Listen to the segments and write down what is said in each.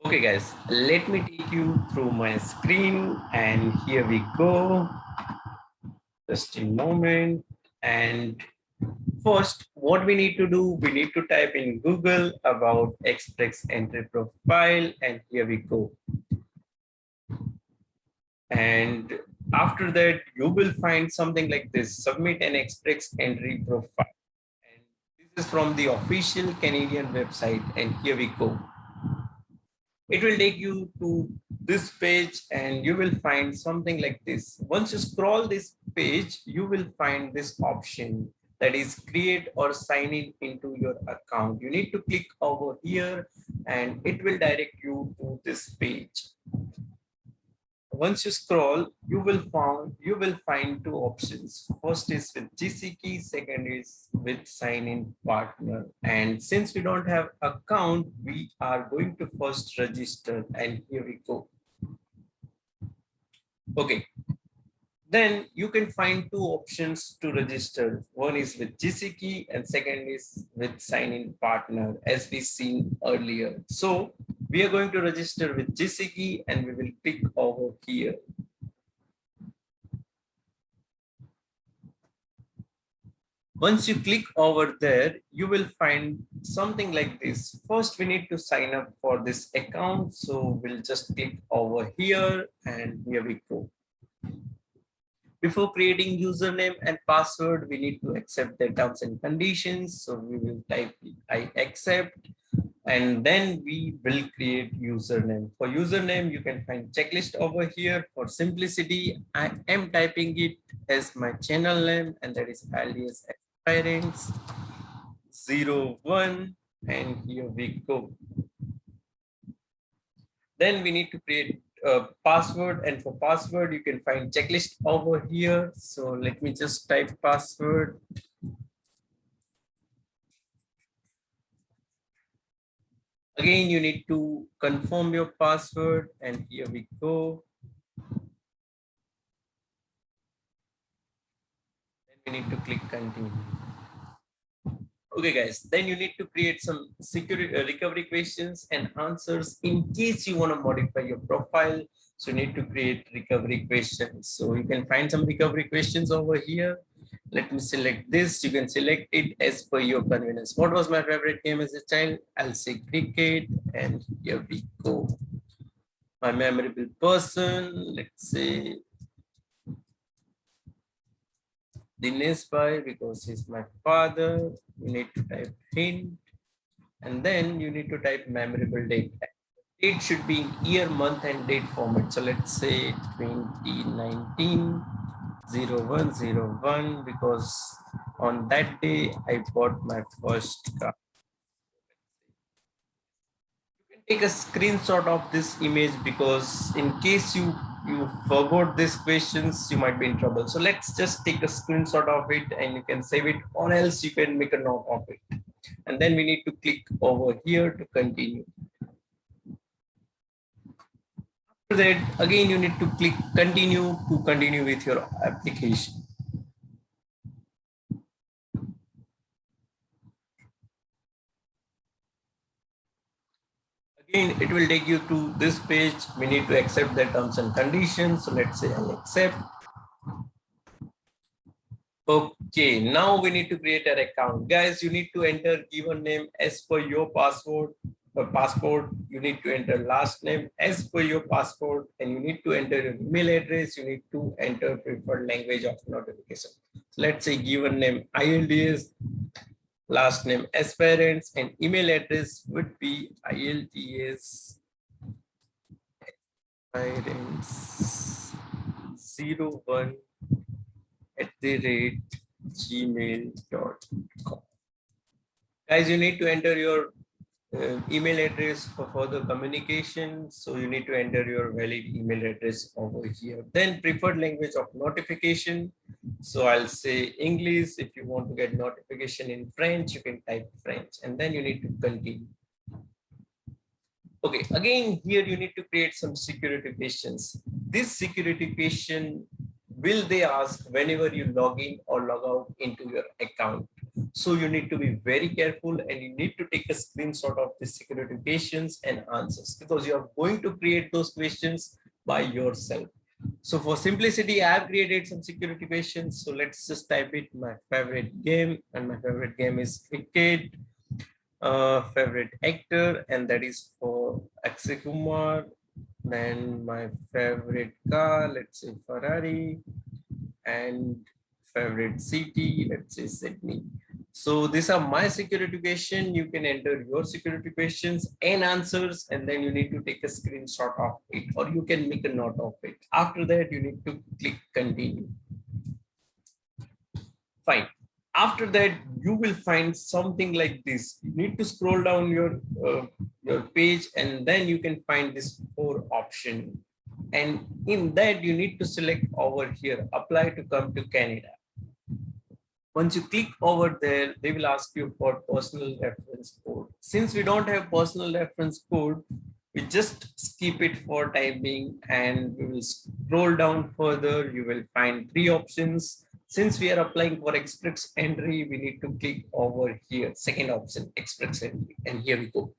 Okay guys, let me take you through my screen and here we go. Just a moment. And first, what we need to do, we need to type in Google about Express Entry Profile and here we go. And after that, you will find something like this, submit an Express Entry Profile. And this is from the official Canadian website and here we go. It will take you to this page and you will find something like this. Once you scroll this page, you will find this option that is create or sign in into your account. You need to click over here and it will direct you to this page. Once you scroll, you will find two options. First is with GCKEY, second is with sign-in partner. And since we don't have account, we are going to first register. And here we go. Okay. Then you can find two options to register. One is with GCKEY and second is with sign-in partner, as we seen earlier. So we are going to register with GCKEY and we will click over here. Once you click over there, you will find something like this. First, we need to sign up for this account. So we'll just click over here and here we go. Before creating username and password, we need to accept the terms and conditions. So we will type I accept and then we will create username. For username, you can find checklist over here. For simplicity, I am typing it as my channel name and that is alias parents 01 and here we go. Then we need to create a password and for password you can find checklist over here. So let me just type password. Again, you need to confirm your password and here we go. Then we need to click continue. Okay guys, then you need to create some security recovery questions and answers in case you want to modify your profile. So you need to create recovery questions. So you can find some recovery questions over here. Let me select this. You can select it as per your convenience. What was my favorite game as a child? I'll say cricket and here we go. My memorable person, let's say Dinesh Bhai because he's my father. You need to type hint and then you need to type memorable date. Date should be in year, month and date format. So let's say 2019 0101 because on that day I bought my first car. You can take a screenshot of this image because in case you forgot these questions, you might be in trouble. So let's just take a screenshot of it and you can save it or else you can make a note of it. And then we need to click over here to continue. After that, again, you need to click continue to continue with your application. Again, it will take you to this page. We need to accept the terms and conditions. So let's say I accept. Okay, now we need to create an account. Guys, you need to enter given name as per your passport. Passport, you need to enter last name as per your passport and you need to enter your email address. You need to enter preferred language of notification. So let's say given name ILDS, last name as parents and email address would be ILTS parents 01 @gmail.com. Guys, you need to enter your email address for further communication. So you need to enter your valid email address over here. Then preferred language of notification. So I'll say English. If you want to get notification in French, you can type French and then you need to continue. Okay, again, here you need to create some security questions. This security question will they ask whenever you log in or log out into your account. So you need to be very careful and you need to take a screenshot of the security questions and answers because you are going to create those questions by yourself. So for simplicity, I have created some security questions. So let's just type it my favorite game, and my favorite game is cricket. Favorite actor, and that is for Akshay Kumar. Then my favorite car, let's say Ferrari, and favorite city, let's say Sydney. So these are my security question. You can enter your security questions and answers, and then you need to take a screenshot of it, or you can make a note of it. After that, you need to click continue. Fine. After that, you will find something like this. You need to scroll down your page, and then you can find this 4 option. And in that, you need to select over here, apply to come to Canada. Once you click over there, they will ask you for personal reference code. Since we don't have personal reference code, we just skip it for time being, and we will scroll down further. You will find 3 options. Since we are applying for express entry, we need to click over here, second option, express entry, and here we go.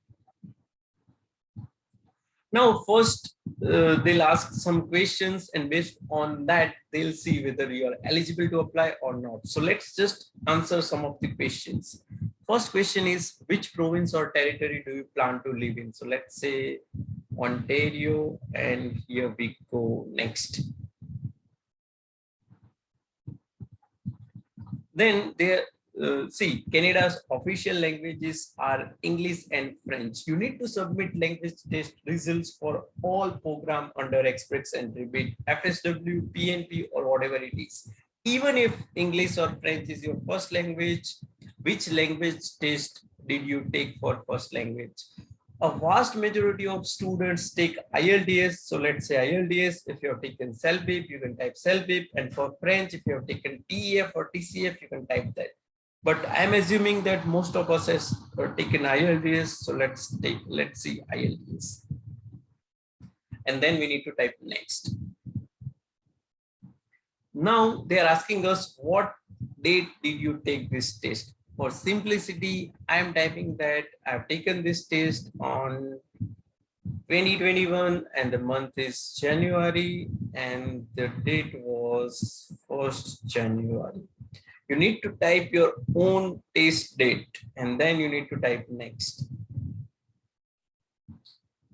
Now, first, they'll ask some questions, and based on that, they'll see whether you are eligible to apply or not. So let's just answer some of the questions. First question is, which province or territory do you plan to live in? So let's say Ontario, and here we go next. Then there, see, Canada's official languages are English and French. You need to submit language test results for all program under express entry, be it FSW, PNP, or whatever it is. Even if English or French is your first language, which language test did you take for first language? A vast majority of students take IELTS. So let's say IELTS, if you have taken CELBIP, you can type CELBIP. And for French, if you have taken TEF or TCF, you can type that. But I'm assuming that most of us has taken IELTS. So let's see IELTS. And then we need to type next. Now they are asking us, what date did you take this test? For simplicity, I am typing that I've taken this test on 2021, and the month is January, and the date was 1st January. You need to type your own test date, and then you need to type next.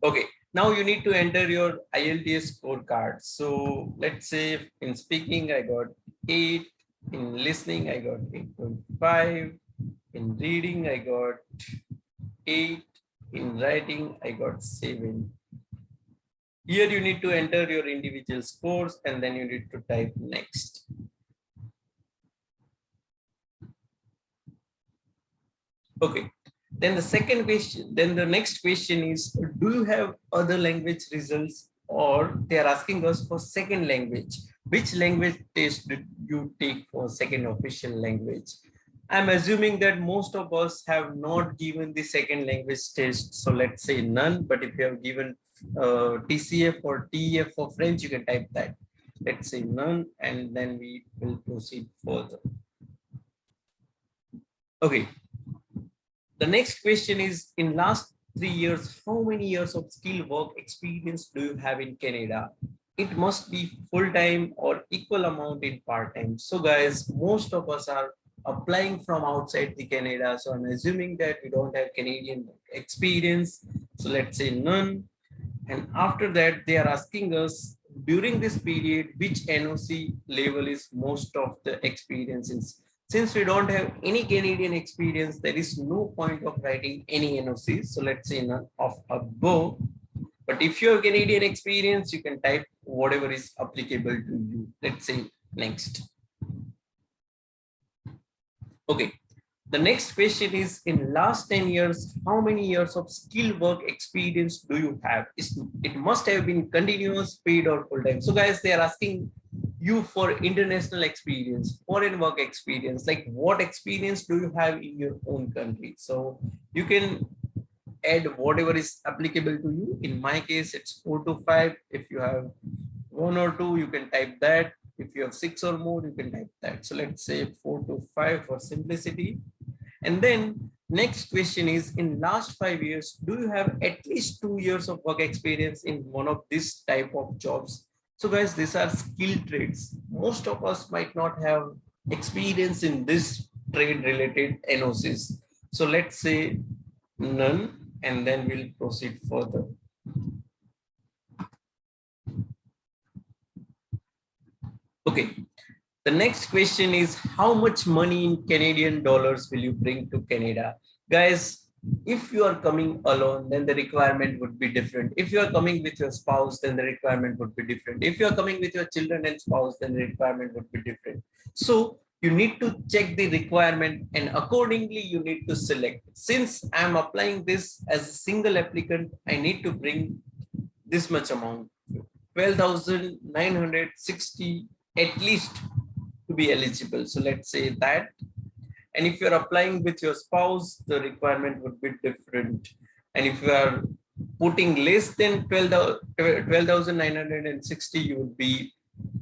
Okay, now you need to enter your IELTS scorecard. So let's say in speaking, I got 8, in listening, I got 8.5, in reading, I got 8, in writing, I got 7. Here you need to enter your individual scores, and then you need to type next. Okay, then the second question, then the next question is, do you have other language results? Or they are asking us for second language. Which language test did you take for second official language? I'm assuming that most of us have not given the second language test. So let's say none, but if you have given TCF or TEF for French, you can type that. Let's say none, and then we will proceed further. Okay. The next question is, in last 3 years, how many years of skill work experience do you have in Canada? It must be full-time or equal amount in part-time. So guys, most of us are applying from outside the Canada. So I'm assuming that we don't have Canadian experience. So let's say none. And after that, they are asking us during this period, which NOC level is most of the experiences. Since we don't have any Canadian experience, there is no point of writing any NOCs. So let's say none of above. But if you have Canadian experience, you can type whatever is applicable to you. Let's say next. Okay. The next question is, in last 10 years, how many years of skill work experience do you have? It must have been continuous, paid, or full-time. So guys, they are asking you for international experience, foreign work experience, like what experience do you have in your own country? So you can add whatever is applicable to you. In my case, it's 4 to 5. If you have 1 or 2, you can type that. If you have 6 or more, you can type that. So let's say 4 to 5 for simplicity. And then next question is, in last 5 years, do you have at least 2 years of work experience in one of this type of jobs? So guys, these are skilled trades. Most of us might not have experience in this trade related NOCs. So let's say none, and then we'll proceed further. Okay. The next question is, how much money in Canadian dollars will you bring to Canada? Guys, if you are coming alone, then the requirement would be different. If you are coming with your spouse, then the requirement would be different. If you are coming with your children and spouse, then the requirement would be different. So you need to check the requirement and accordingly you need to select. Since I'm applying this as a single applicant, I need to bring this much amount, 12,960 at least to be eligible. So let's say that. And if you're applying with your spouse, the requirement would be different. And if you are putting less than 12,960, you would be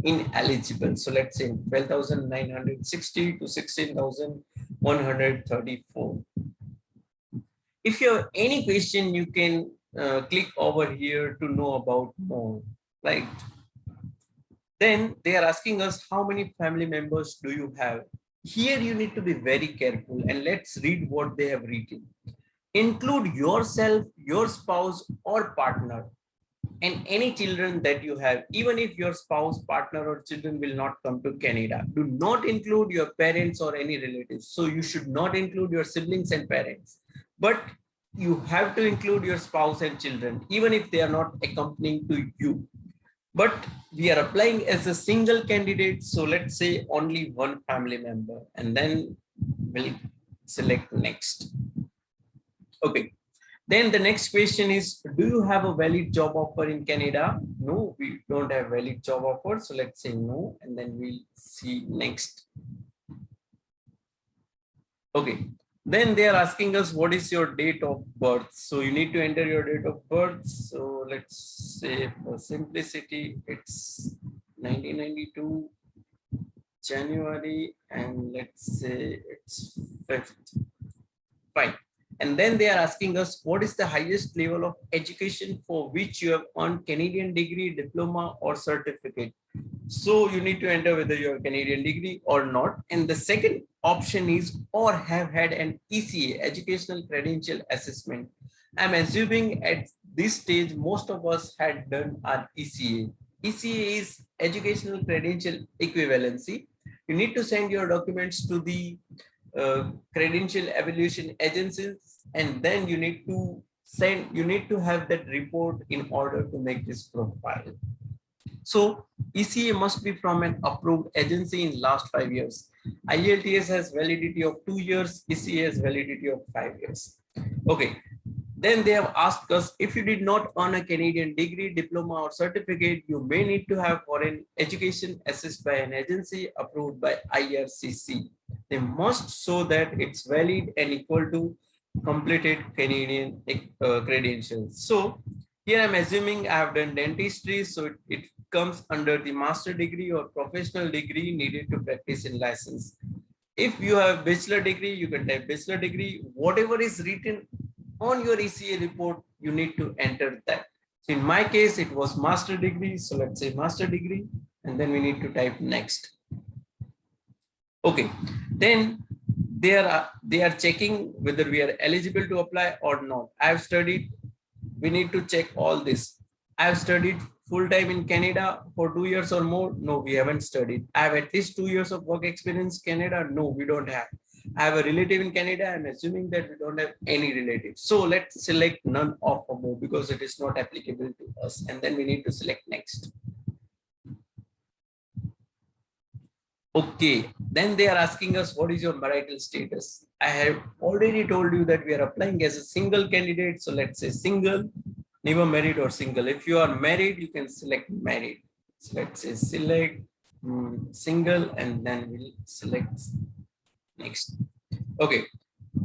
ineligible. So let's say 12,960 to 16,134. If you have any question, you can click over here to know about more, right? Then they are asking us, how many family members do you have? Here you need to be very careful, and let's read what they have written. Include yourself, your spouse or partner, and any children that you have, even if your spouse, partner or children will not come to Canada. Do not include your parents or any relatives. So you should not include your siblings and parents, but you have to include your spouse and children, even if they are not accompanying to you. But we are applying as a single candidate. So let's say only one family member, and then we'll select next. Okay. Then the next question is, do you have a valid job offer in Canada? No, we don't have valid job offer. So let's say no, and then we'll see next. Okay. Then they are asking us, what is your date of birth? So you need to enter your date of birth. So let's say for simplicity, it's 1992 January, and let's say it's 5th. Fine. And then they are asking us, what is the highest level of education for which you have earned Canadian degree, diploma, or certificate? So you need to enter whether you have a Canadian degree or not. And the second option is, or have had an ECA, Educational Credential Assessment. I'm assuming at this stage, most of us had done our ECA. ECA is Educational Credential Equivalency. You need to send your documents to the credential evaluation agencies, and then you need to have that report in order to make this profile. So ECA must be from an approved agency in last 5 years. Ielts has validity of 2 years, ECA has validity of 5 years. Okay. Then they have asked us, if you did not earn a Canadian degree, diploma, or certificate, you may need to have foreign education assessed by an agency approved by IRCC. They must show that it's valid and equal to completed Canadian credentials. So here I'm assuming I have done dentistry, so it comes under the master degree or professional degree needed to practice in license. If you have bachelor degree, you can type bachelor degree. Whatever is written on your ECA report, you need to enter that. So in my case, it was master degree. So let's say master degree, and then we need to type next. Okay, then they are checking whether we are eligible to apply or not. I have studied. We need to check all this. I have studied full-time in Canada for 2 years or more. No, we haven't studied. I have at least 2 years of work experience in Canada. No, we don't have. I have a relative in Canada. I'm assuming that we don't have any relatives. So let's select none of or more because it is not applicable to us. And then we need to select next. Okay, then they are asking us, what is your marital status? I have already told you that we are applying as a single candidate. So let's say single, never married or single. If you are married, you can select married. So let's say select single, and then we'll select next. Okay,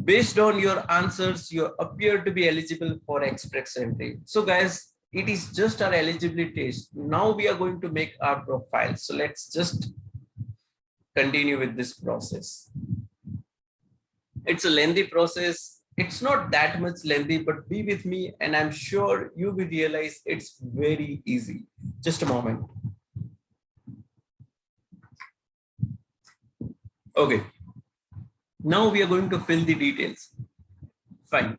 based on your answers, you appear to be eligible for express entry. So guys, it is just our eligibility test. Now we are going to make our profile. So let's just continue with this process. It's a lengthy process. It's not that much lengthy, but be with me and I'm sure you will realize it's very easy. Just a moment. Okay. Now we are going to fill the details. Fine.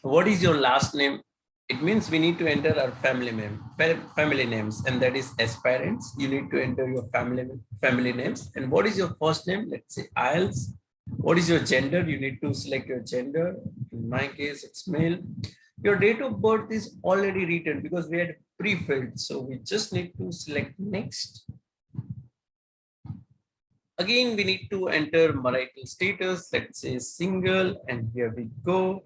What is your last name? It means we need to enter our family names, and that is as parents. You need to enter your family names. And what is your first name? Let's say Ielts. What is your gender? You need to select your gender. In my case, it's male. Your date of birth is already written because we had pre-filled. So we just need to select next. Again, we need to enter marital status. Let's say single, and here we go.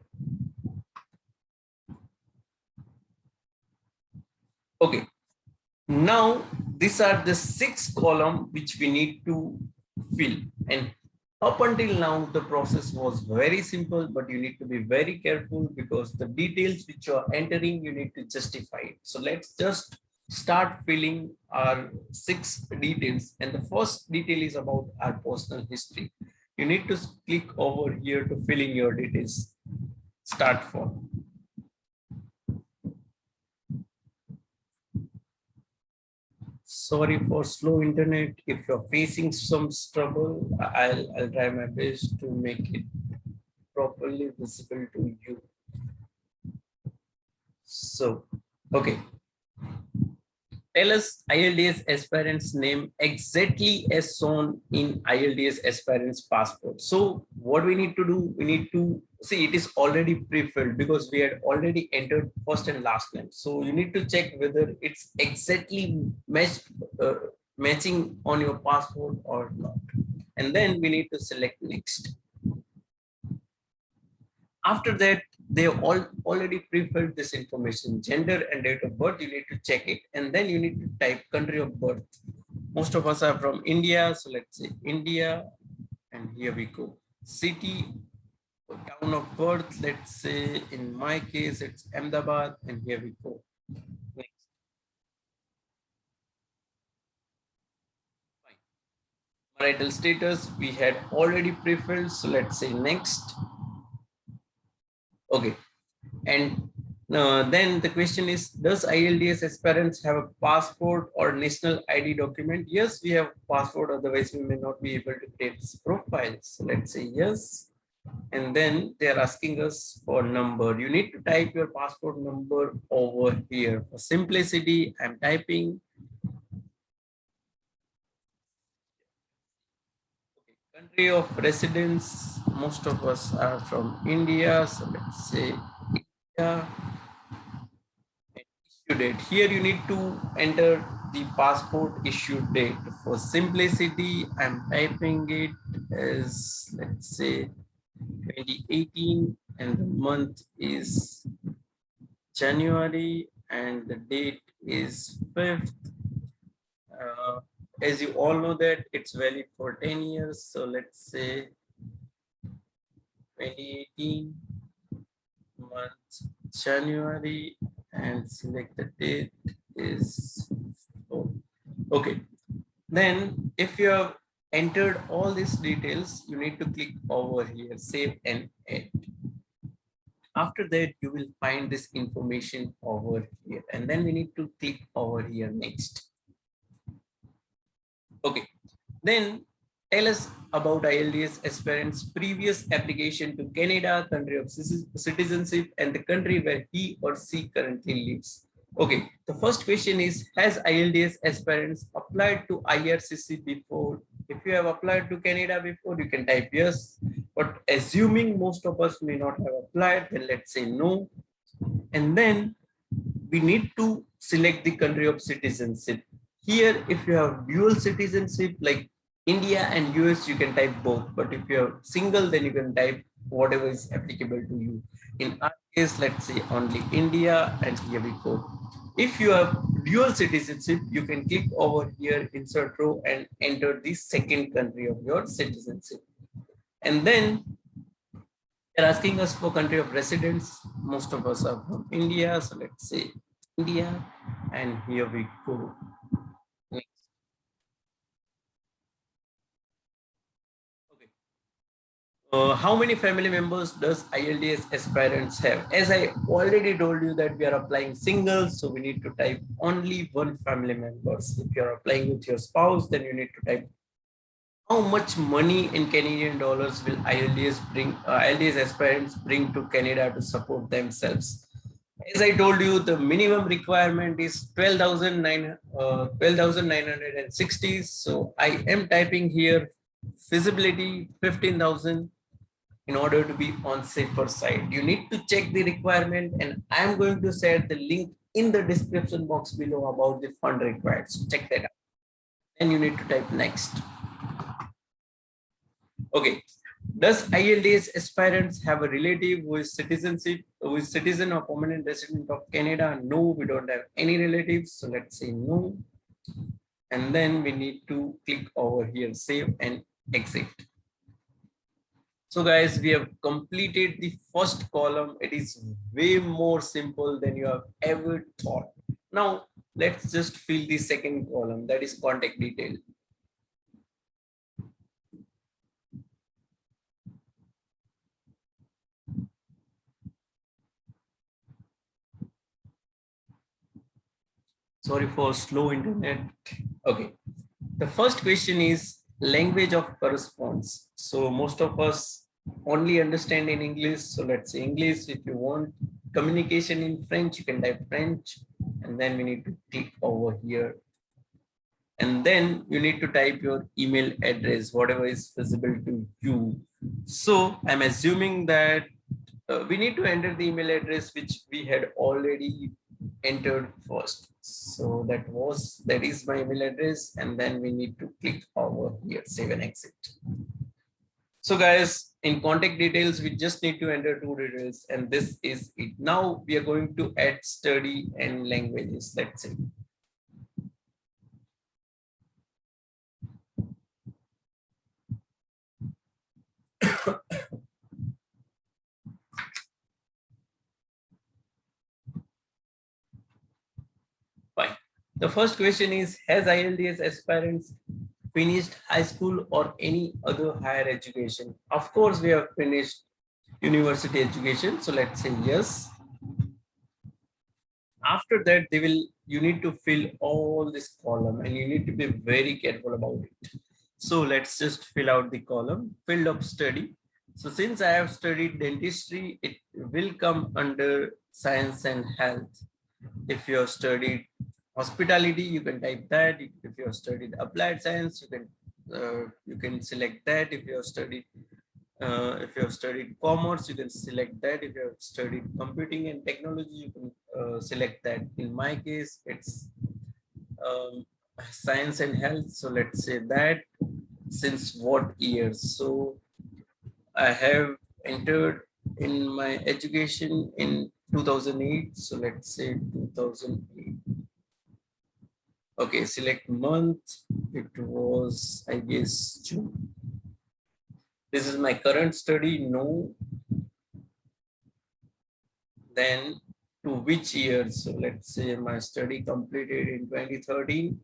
Okay. Now, these are the 6 columns which we need to fill. And up until now, the process was very simple, but you need to be very careful because the details which you are entering, you need to justify it. So let's just start filling our 6 details. And the first detail is about our personal history. You need to click over here to fill in your details. Start form. Sorry for slow internet. If you're facing some trouble, I'll try my best to make it properly visible to you. So, okay. Tell us ILDS aspirant's name exactly as shown in ILDS aspirant's passport. So what we need to do, we need to see it is already pre-filled because we had already entered first and last name. So you need to check whether it's exactly matching on your passport or not. And then we need to select next. After that, they all already pre-filled this information, gender and date of birth. You need to check it, and then you need to type country of birth. Most of us are from India, so let's say India, and here we go. City, town of birth. Let's say in my case it's Ahmedabad, and here we go. Next. Marital status we had already pre-filled, so let's say next. Okay. And then the question is, does ILDS aspirants have a passport or national ID document? Yes, we have passport, otherwise we may not be able to create this profile. So let's say yes. And then they're asking us for number. You need to type your passport number over here. For simplicity, I'm typing. Okay, country of residence, most of us are from India. So let's say India. Issue date. Here you need to enter the passport issue date. For simplicity, I'm typing it as, let's say, 2018, and the month is January, and the date is 5th. As you all know that it's valid for 10 years. So let's say 2018 month January, and select the date is okay. Then if you have entered all these details, you need to click over here, save and edit. After that, you will find this information over here, and then we need to click over here next. Okay, then tell us about ILDS aspirant's previous application to Canada, country of citizenship, and the country where he or she currently lives. Okay, the first question is, has ILDS aspirants applied to IRCC before? If you have applied to Canada before, you can type yes. But assuming most of us may not have applied, then let's say no. And then we need to select the country of citizenship. Here, if you have dual citizenship like India and US, you can type both. But if you have single, then you can type whatever is applicable to you. In our case, let's say only India, and here we go. If you have dual citizenship, you can click over here, insert row, and enter the second country of your citizenship. And then they're asking us for country of residence. Most of us are from India, so let's say India, and here we go. Next. Okay. How many family members does ILDS aspirants have? As I already told you that we are applying singles, so we need to type only one family members. If you are applying with your spouse, then you need to type how much money in Canadian dollars will ILDS aspirants bring to Canada to support themselves. As I told you, the minimum requirement is 12,960. So I am typing here feasibility 15,000 in order to be on safer side. You need to check the requirement, and I'm going to share the link in the description box below about the fund required. So check that out. Then you need to type next. Okay. Does ILDS aspirants have a relative who is citizen or permanent resident of Canada? No, we don't have any relatives. So let's say no. And then we need to click over here, save and exit. So guys, we have completed the first column. It is way more simple than you have ever thought. Now, let's just fill the second column, that is contact detail. Sorry for slow internet. Okay. The first question is language of corresponds. So most of us only understand in English. So let's say English. If you want communication in French, you can type French. And then we need to click over here. And then you need to type your email address, whatever is visible to you. So I'm assuming that we need to enter the email address which we had already entered first. So that is my email address, and then we need to click over here, save and exit. So guys, in contact details, we just need to enter two details, and this is it. Now we are going to add study and languages. Let's see. Fine. The first question is, has ILDS aspirants finished high school or any other higher education? Of course, we have finished university education. So let's say yes. After that, you need to fill all this column, and you need to be very careful about it. So let's just fill out the column, field of study. So since I have studied dentistry, it will come under science and health. If you have studied hospitality, you can type that. If you have studied applied science, you can select that. If you have studied commerce, you can select that. If you have studied computing and technology, you can select that. In my case, it's science and health. So let's say that. Since what years? So I have entered in my education in 2008. So let's say 2008. Okay, select month. It was, I guess, June. This is my current study. No. Then to which year? So let's say my study completed in 2013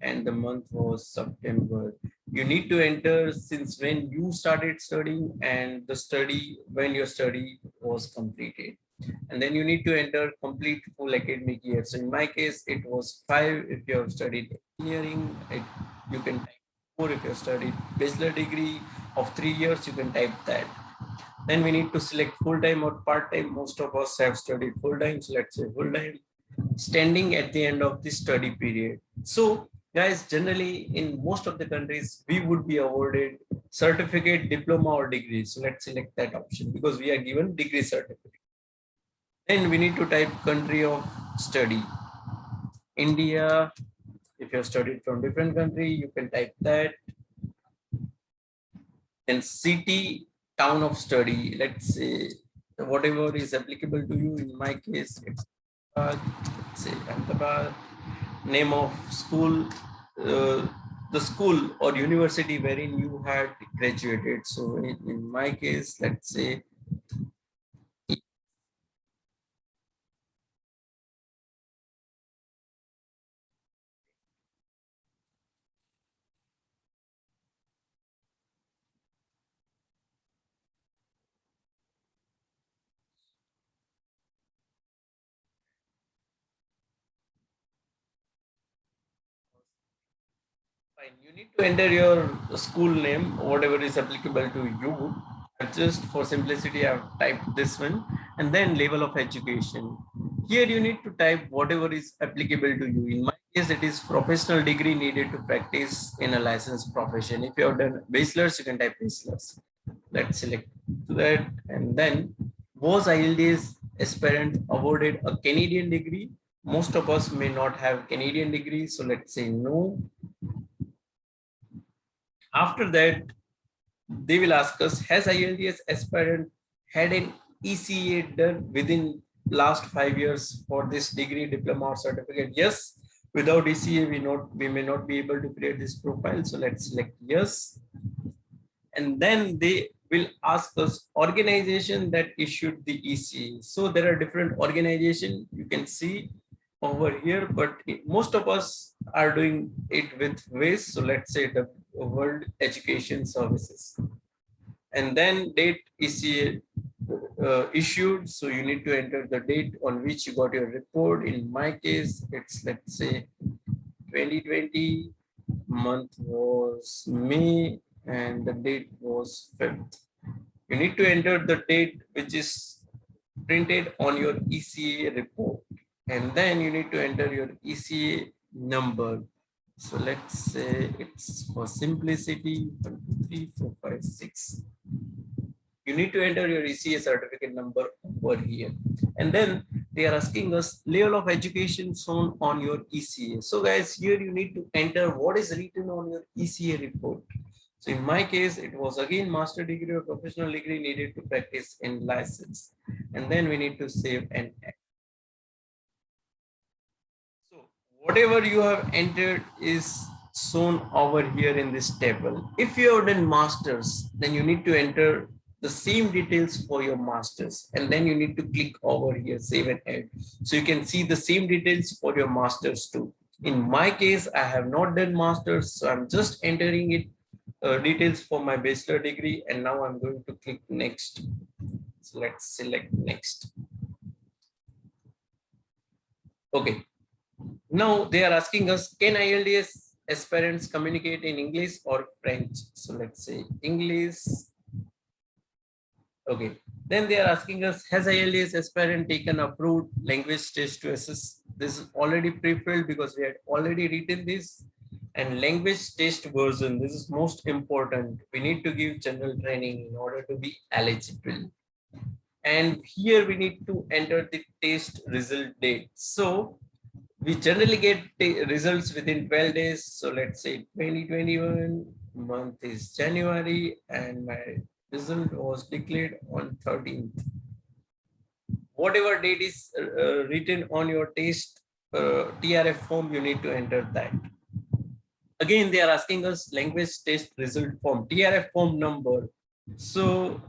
and the month was September. You need to enter since when you started studying and the study when your study was completed. And then you need to enter complete full academic year. So in my case, it was 5. If you have studied engineering, you can type 4. If you have studied bachelor degree of 3 years, you can type that. Then we need to select full-time or part-time. Most of us have studied full-time, so let's say full-time, standing at the end of the study period. So guys, generally in most of the countries, we would be awarded certificate, diploma or degree. So let's select that option because we are given degree certificate. Then we need to type country of study. India. If you have studied from different country, you can type that. And city, town of study. Let's say whatever is applicable to you. In my case, it's let's say Ahmedabad. Name of school, the school or university wherein you had graduated. So in my case, let's say Fine. You need to enter your school name, whatever is applicable to you. Just for simplicity, I've typed this one, and then level of education. Here you need to type whatever is applicable to you. In my case, it is professional degree needed to practice in a licensed profession. If you have done bachelor's, you can type bachelor's. Let's select that, and then was IELTS aspirant awarded a Canadian degree? Most of us may not have Canadian degree, so let's say no. After that, they will ask us, has IELTS aspirant had an ECA done within last 5 years for this degree, diploma or certificate? Yes. Without ECA, we may not be able to create this profile. So let's select yes. And then they will ask us organization that issued the ECA. So there are different organizations you can see over here, but most of us are doing it with WIS. So let's say the World Education Services. And then date ECA issued. So you need to enter the date on which you got your report. In my case, it's let's say 2020, month was May, and the date was 5th. You need to enter the date which is printed on your ECA report, and then you need to enter your ECA number. So let's say it's for simplicity 1, 2, 3, 4, 5, 6. You need to enter your ECA certificate number over here, and then they are asking us level of education shown on your ECA. So guys, here you need to enter what is written on your ECA report. So in my case, it was again master degree or professional degree needed to practice in license, and then we need to save and add. So whatever you have entered is shown over here in this table. If you have done masters, then you need to enter the same details for your masters, and then you need to click over here, save and add. So you can see the same details for your masters too. In my case, I have not done masters, so I'm just entering it details for my bachelor degree, and now I'm going to click next. So let's select next. Okay. Now they are asking us, can IELTS aspirants communicate in English or French? So let's say English. Okay. Then they are asking us, has IELTS aspirant taken approved language test to assess? This is already pre-filled because we had already written this. And language test version, this is most important. We need to give general training in order to be eligible. And here we need to enter the test result date. So we generally get results within 12 days. So let's say 2021, month is January, and my result was declared on 13th. Whatever date is written on your test TRF form, you need to enter that. Again, they are asking us language test result form, TRF form number. So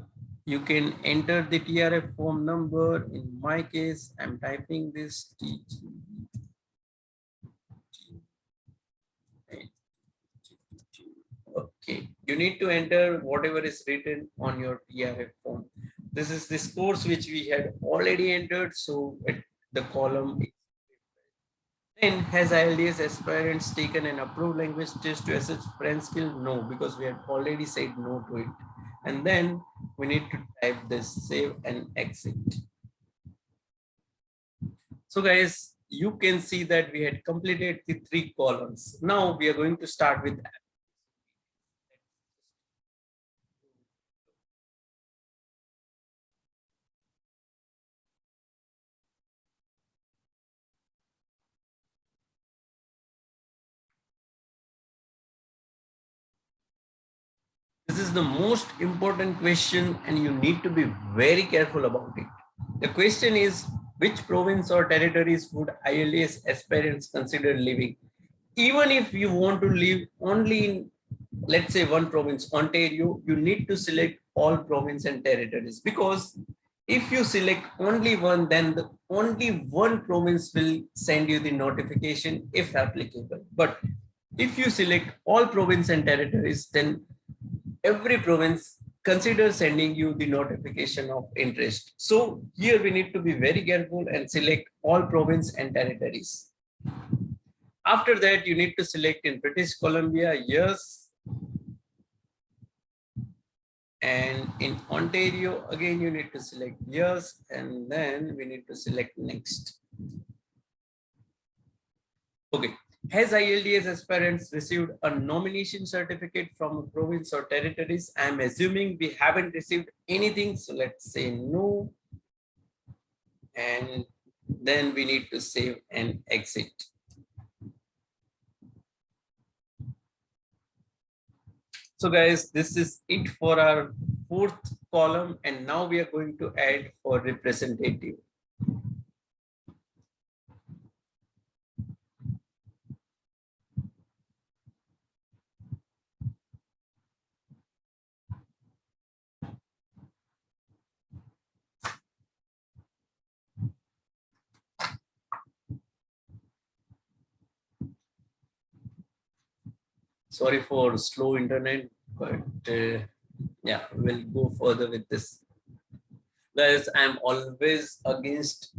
you can enter the TRF form number. In my case, I'm typing this TG. Okay, you need to enter whatever is written on your TRF form. This is this course which we had already entered, so at the column. Then has IELTS aspirants taken an approved language test to assess French skill? No, because we had already said no to it. And then we need to type this, save and exit. So guys, you can see that we had completed the 3 columns. Now we are going to start with this is the most important question, and you need to be very careful about it. The question is, which province or territories would IELTS aspirants consider living? Even if you want to live only in, let's say, one province, Ontario, you need to select all province and territories, because if you select only one, then only one province will send you the notification if applicable. But if you select all province and territories, then every province consider sending you the notification of interest. So here we need to be very careful and select all province and territories. After that, you need to select in British Columbia, yes. And in Ontario, again, you need to select yes, and then we need to select next. Okay. Has ILDS aspirants received a nomination certificate from a province or territories? I'm assuming we haven't received anything, so let's say no. And then we need to save and exit. So guys, this is it for our fourth column, and now we are going to add for representative. Sorry for slow internet, but yeah, we'll go further with this. Guys, I'm always against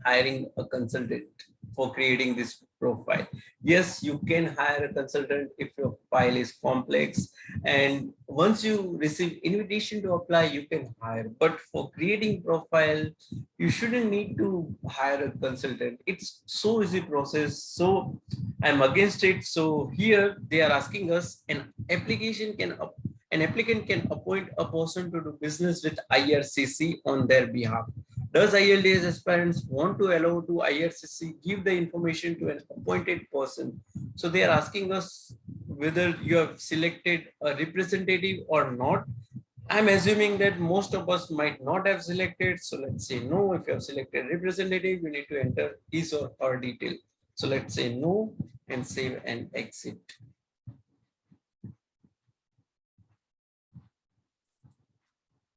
hiring a consultant for creating this profile. Yes, you can hire a consultant if your file is complex, and once you receive invitation to apply, you can hire. But for creating profile, you shouldn't need to hire a consultant. It's so easy process. So I'm against it. So here they are asking us an applicant can appoint a person to do business with IRCC on their behalf. Does ILDS aspirants want to allow to IRCC give the information to an appointed person? So they are asking us whether you have selected a representative or not. I'm assuming that most of us might not have selected. So let's say no. If you have selected representative, you need to enter his or her detail. So let's say no and save and exit.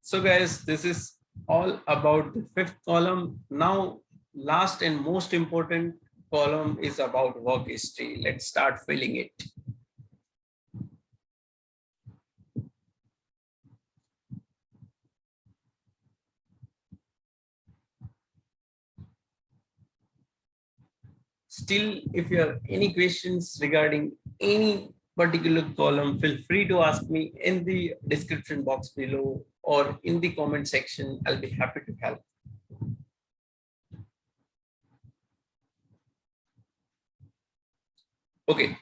So guys, this is all about the fifth column. Now, last and most important column is about work history. Let's start filling it. Still, if you have any questions regarding any particular column, feel free to ask me in the description box below or in the comment section. I'll be happy to help. Okay.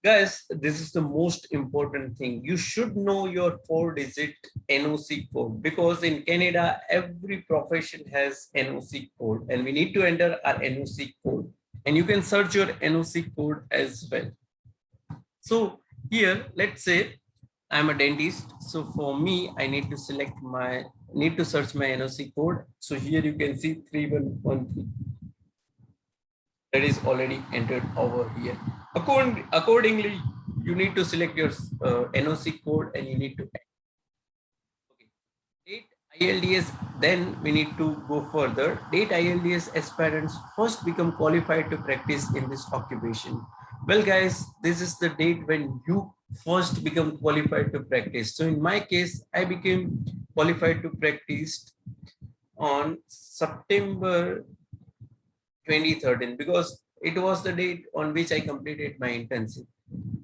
Guys, this is the most important thing. You should know your 4-digit NOC code, because in Canada, every profession has NOC code and we need to enter our NOC code. And you can search your NOC code as well. So here, let's say I'm a dentist. So for me, I need to search my NOC code. So here you can see 3113. That is already entered over here. Accordingly, you need to select your NOC code and you need to okay. Date ILDS, then we need to go further. Date ILDS aspirants first become qualified to practice in this occupation. Well guys, this is the date when you first become qualified to practice. So in my case, I became qualified to practice on September 2013 because it was the date on which I completed my internship.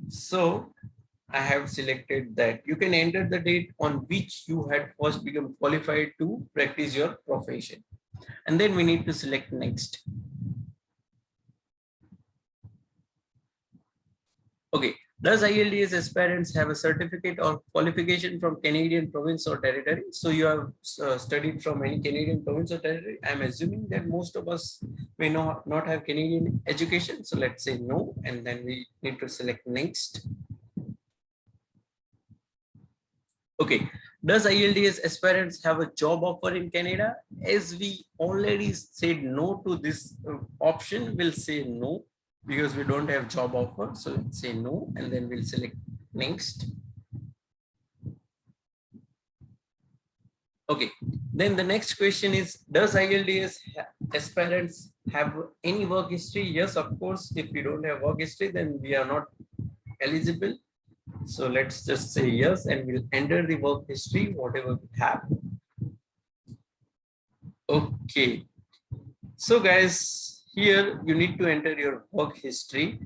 So I have selected that. You can enter the date on which you had first become qualified to practice your profession. And then we need to select next. Okay. Does ILDS aspirants have a certificate or qualification from Canadian province or territory? So you have studied from any Canadian province or territory. I'm assuming that most of us may not have Canadian education. So let's say no, and then we need to select next. Okay. Does ILDS aspirants have a job offer in Canada? As we already said no to this option, we'll say no, because we don't have job offer. So let's say no, and then we'll select next. Okay, then the next question is, does ILDS aspirants have any work history? Yes, of course. If we don't have work history, then we are not eligible. So let's just say yes, and we'll enter the work history, whatever we have. Okay. So guys, Here you need to enter your work history,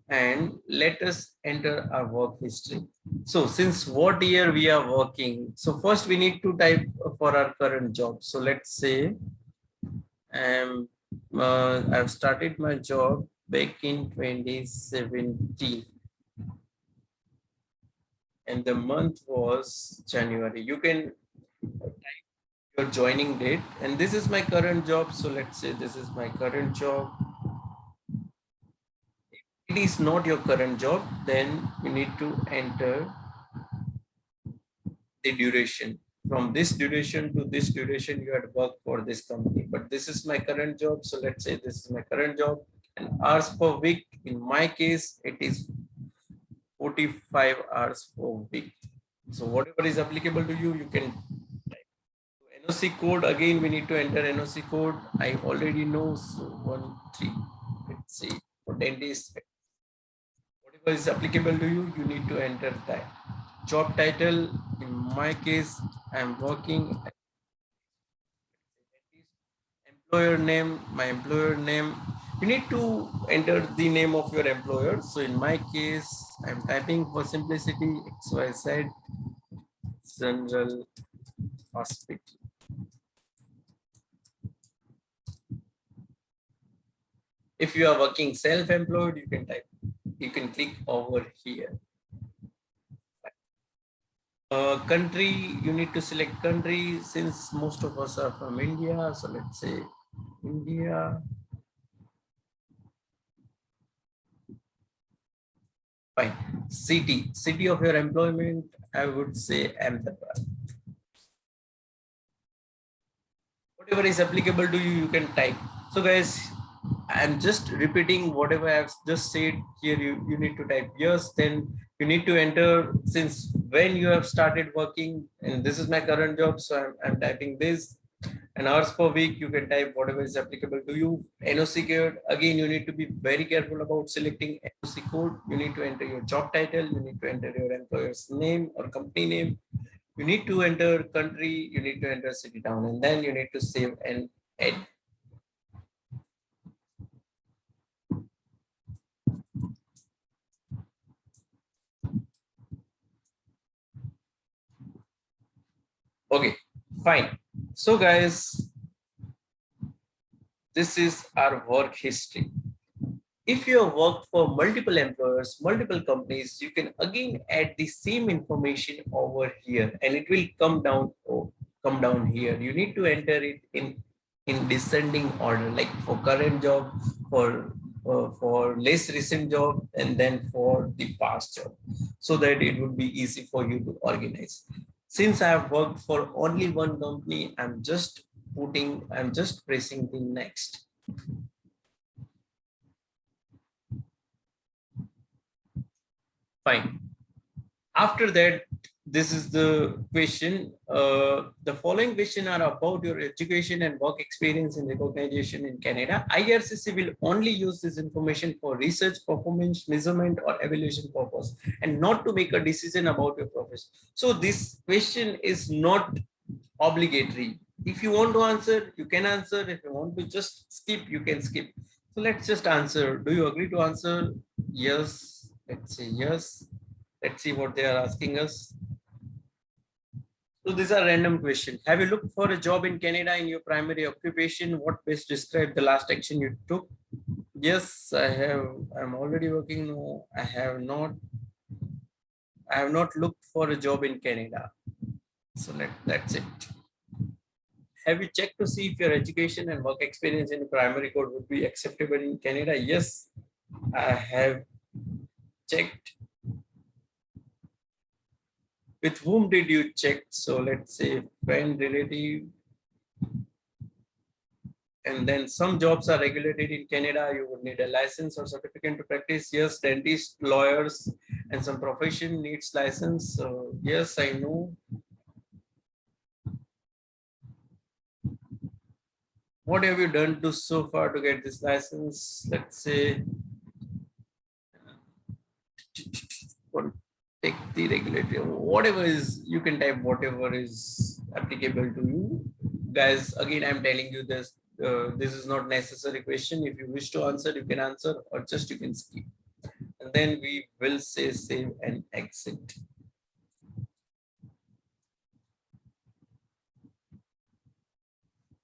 and let us enter our work history. So since what year we are working, so first we need to type for our current job. So let's say I've started my job back in 2017 and the month was January. You can type your joining date, and this is my current job. So let's say this is my current job. If it is not your current job, then you need to enter the duration. From this duration to this duration, you had worked for this company. But this is my current job. So let's say this is my current job. And hours per week, in my case, it is 45 hours per week. So whatever is applicable to you, you can type. NOC code, again, we need to enter NOC code. I already know. So 1, 3, let's see, for 10 days. Whatever is applicable to you, you need to enter that. Job title, in my case, I'm working. Employer name, my employer name. You need to enter the name of your employer. So in my case, I'm typing for simplicity XYZ General Hospital. If you are working self-employed, you can type. You can click over here. Country, you need to select country since most of us are from India. So let's say India. Fine. City of your employment, I would say Ahmedabad. Whatever is applicable to you, you can type. So guys, I'm just repeating whatever I've just said here. You need to type yes, then you need to enter since when you have started working, and this is my current job. So I'm typing this, and hours per week, you can type whatever is applicable to you. NOC code, again, you need to be very careful about selecting NOC code. You need to enter your job title, you need to enter your employer's name or company name. You need to enter country, you need to enter city town, and then you need to save and add. Okay, fine. So guys, this is our work history. If you have worked for multiple employers, multiple companies, you can again add the same information over here, and it will come down here. You need to enter it in descending order, like for current job, for less recent job, and then for the past job, so that it would be easy for you to organize. Since I have worked for only one company, I'm just pressing the next. Fine. After that, this is the question. The following question are about your education and work experience in recognition in Canada. IRCC will only use this information for research, performance, measurement, or evaluation purpose, and not to make a decision about your profession. So this question is not obligatory. If you want to answer, you can answer. If you want to just skip, you can skip. So let's just answer. Do you agree to answer? Yes. Let's say yes. Let's see what they are asking us. So these are random questions. Have you looked for a job in Canada in your primary occupation? What best describe the last action you took? Yes, I have. I'm already working. No, I have not. I have not looked for a job in Canada. So that's it. Have you checked to see if your education and work experience in primary code would be acceptable in Canada? Yes, I have checked. With whom did you check? So let's say friend, relative, and then some jobs are regulated in Canada. You would need a license or certificate to practice. Yes, dentists, lawyers, and some profession needs license. So yes, I know. What have you done to so far to get this license? Let's say take the regulatory, whatever is, you can type whatever is applicable to you. Guys, again, I'm telling you this, this is not necessary question. If you wish to answer, you can answer, or just you can skip. And then we will say save and exit.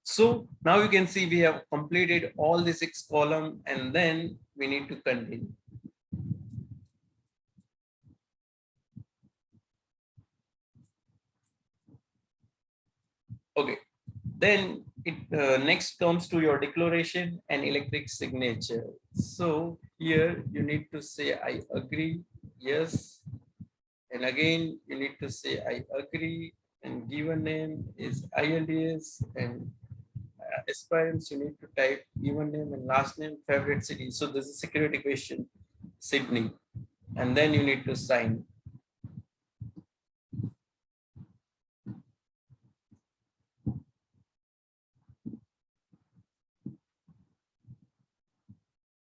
So now you can see we have completed all the 6 column, and then we need to continue. Okay, then it next comes to your declaration and electric signature. So here you need to say I agree, yes, and again you need to say I agree, and given name is ILDS, and aspirants you need to type given name and last name, favorite city. So this is security question, Sydney, and then you need to sign.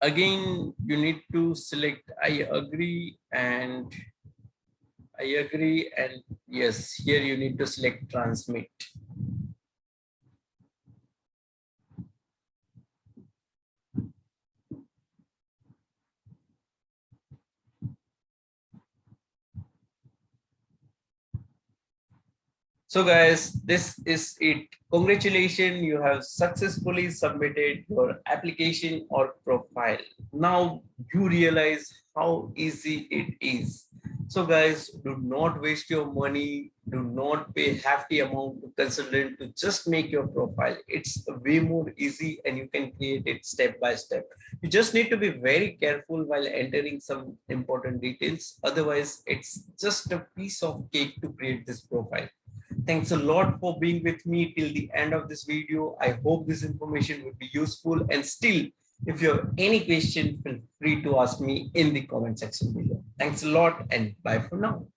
Again you need to select I agree and yes, here you need to select transmit. So guys, this is it. Congratulations, you have successfully submitted your application or profile. Now you realize how easy it is. So guys, do not waste your money. Do not pay hefty amount to consultant to just make your profile. It's way more easy and you can create it step by step. You just need to be very careful while entering some important details. Otherwise, it's just a piece of cake to create this profile. Thanks a lot for being with me till the end of this video. I hope this information would be useful, and still, if you have any question, feel free to ask me in the comment section below. Thanks a lot and bye for now.